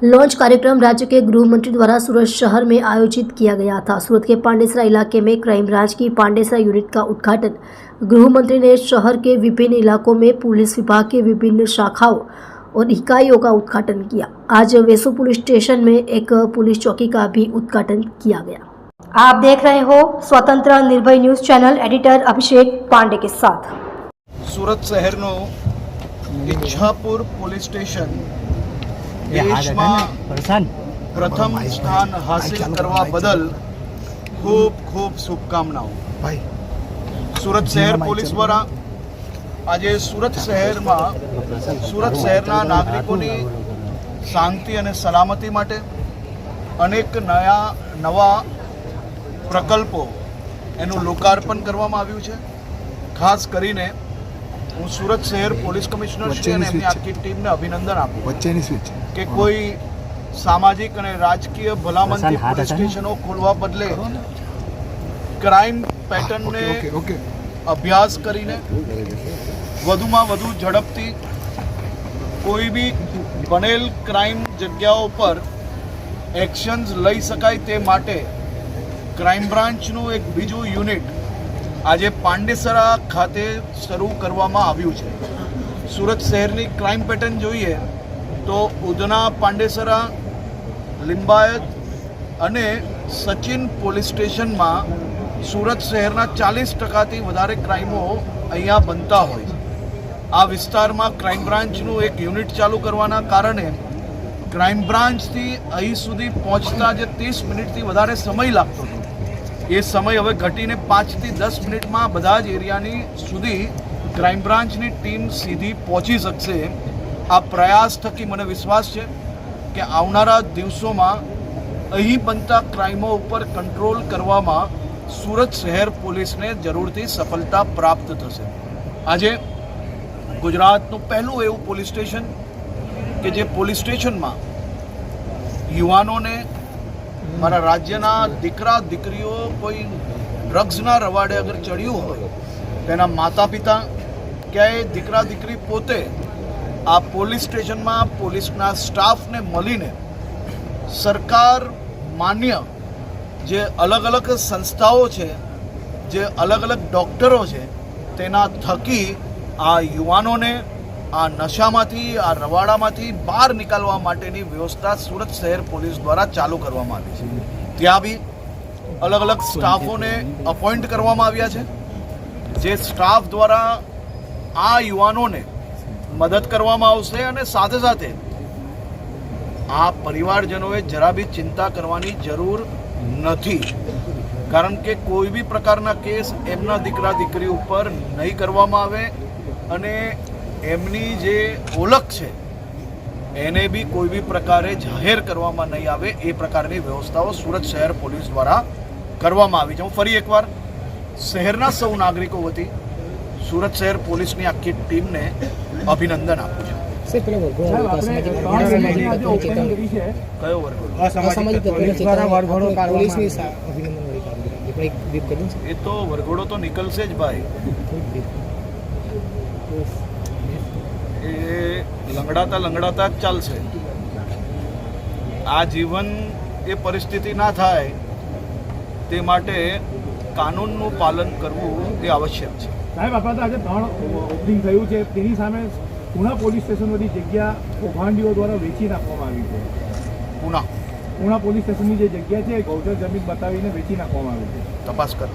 Launch कार्यक्रम राज्य के गृह मंत्री द्वारा सूरत शहर में आयोजित किया गया था। सूरत के पांडेसरा इलाके में क्राइम ब्रांच की पांडेसरा यूनिट का उद्घाटन गृह मंत्री ने शहर के विभिन्न इलाकों में पुलिस विभाग की विभिन्न शाखाओं और इकाइयों का उद्घाटन किया। आज वेसु पुलिस स्टेशन में एक पुलिस चौकी का भी उद्घाटन किया गया। आप देख रहे हो स्वतंत्र निर्भय न्यूज चैनल, एडिटर अभिषेक पांडे के साथ। सूरत शहर नो इच्छापुर पुलिस स्टेशन देश में प्रथम स्थान हासिल करवा बदल खूब खूब शुभकामनाओं। सूरत शहर पुलिस द्वारा आज सूरत शहर में सूरत शहरना नागरिकोनी शांति और सलामती माटे अनेक नवा प्रकल्पों एनु लोकार्पण करवामां आव्युं छे। खास करीने हूँ सूरत शहर पुलिस कमिश्नर श्री અને એમની આખી ટીમને અભિનંદન આપું કે કોઈ સામાજિક અને રાજકીય ભલામણથી પોલીસ સ્ટેશનો ખોલવા બદલે ક્રાઇમ પેટર્નને અભ્યાસ કરીને વધુમાં વધુ ઝડપથી કોઈ બી બનેલ ક્રાઇમ જગ્યાઓ પર એક્શન્સ લઈ શકાય તે માટે ક્રાઇમ બ્રાન્ચનું એક બીજું યુનિટ આજે પાંડેસરા ખાતે શરૂ કરવામાં આવ્યું છે। સુરત શહેરની ક્રાઇમ પેટર્ન જોઈએ તો ઉધના, પાંડેસરા, લિંબાયત અને સચિન પોલીસ સ્ટેશનમાં સુરત શહેરના 40%થી વધારે ક્રાઇમો અહીંયા બનતા હોય છે। આ વિસ્તારમાં ક્રાઇમ બ્રાન્ચનું એક યુનિટ ચાલુ કરવાના કારણે ક્રાઇમ બ્રાન્ચથી અહીં સુધી પહોંચતા જે 30 મિનિટથી વધારે સમય લાગતો હતો એ સમય હવે ઘટીને 5 થી 10 મિનિટમાં બધા જ એરિયાની સુધી ક્રાઇમ બ્રાન્ચની ટીમ સીધી પહોંચી શકશે। આ પ્રયાસ થકી મને વિશ્વાસ છે કે આવનારા દિવસોમાં અહીં બનતા ક્રાઇમો ઉપર કંટ્રોલ કરવામાં સુરત શહેર પોલીસને જરૂરથી સફળતા પ્રાપ્ત થશે। આજે ગુજરાતનું પહેલું એવું પોલીસ સ્ટેશન કે જે પોલીસ સ્ટેશનમાં યુવાનોને મારા રાજ્યના દીકરા દીકરીઓ કોઈ ડ્રગ્સના રવાડે અગર ચડ્યું હોય તેના માતા પિતા ક્યાંય દીકરા દીકરી પોતે આ પોલીસ સ્ટેશનમાં પોલીસના સ્ટાફને મળીને સરકાર માન્ય જે અલગ અલગ સંસ્થાઓ છે, જે અલગ અલગ ડૉક્ટરો છે, તેના થકી આ યુવાનોને આ નશામાંથી, આ રવાડામાંથી બહાર નીકળવા માટેની વ્યવસ્થા સુરત શહેર પોલીસ દ્વારા ચાલુ કરવામાં આવી છે। ત્યાં બી અલગ અલગ સ્ટાફોને અપોઇન્ટ કરવામાં આવ્યા છે, જે સ્ટાફ દ્વારા આ યુવાનોને મદદ કરવામાં આવશે અને સાથે સાથે આ પરિવારજનોએ જરા બી ચિંતા કરવાની જરૂર નથી, કારણ કે કોઈ બી પ્રકારના કેસ એમના દીકરા દીકરી ઉપર નહીં કરવામાં આવે અને એમની જે ઓળખ છે એને બી કોઈ બી પ્રકારે જાહેર કરવામાં નહીં આવે એ પ્રકારની વ્યવસ્થાઓ સુરત શહેર પોલીસ દ્વારા કરવામાં આવી છે। હું ફરી એકવાર શહેરના સૌ નાગરિકો વતી સુરત શહેર પોલીસની આખી ટીમને અભિનંદન આપું છું। કયો એ તો વરઘોડો તો નીકળશે જ ભાઈ, એ લંગડાતા લંગડાતા જ ચાલશે। આ જીવન એ પરિસ્થિતિ ના થાય તે માટે કાનૂનનું પાલન કરવું એ આવશ્યક છે। સાહેબ, આપણા આજે 3 ઓપનિંગ થયું છે, તેની સામે પુના પોલીસ સ્ટેશન બધી જગ્યા કૌભાંડીઓ દ્વારા વેચી નાખવામાં આવી છે। પુના પોલીસ સ્ટેશનની જે જગ્યા છે ગૌચર જમીન બતાવીને વેચી નાખવામાં આવી છે। તપાસ કરો।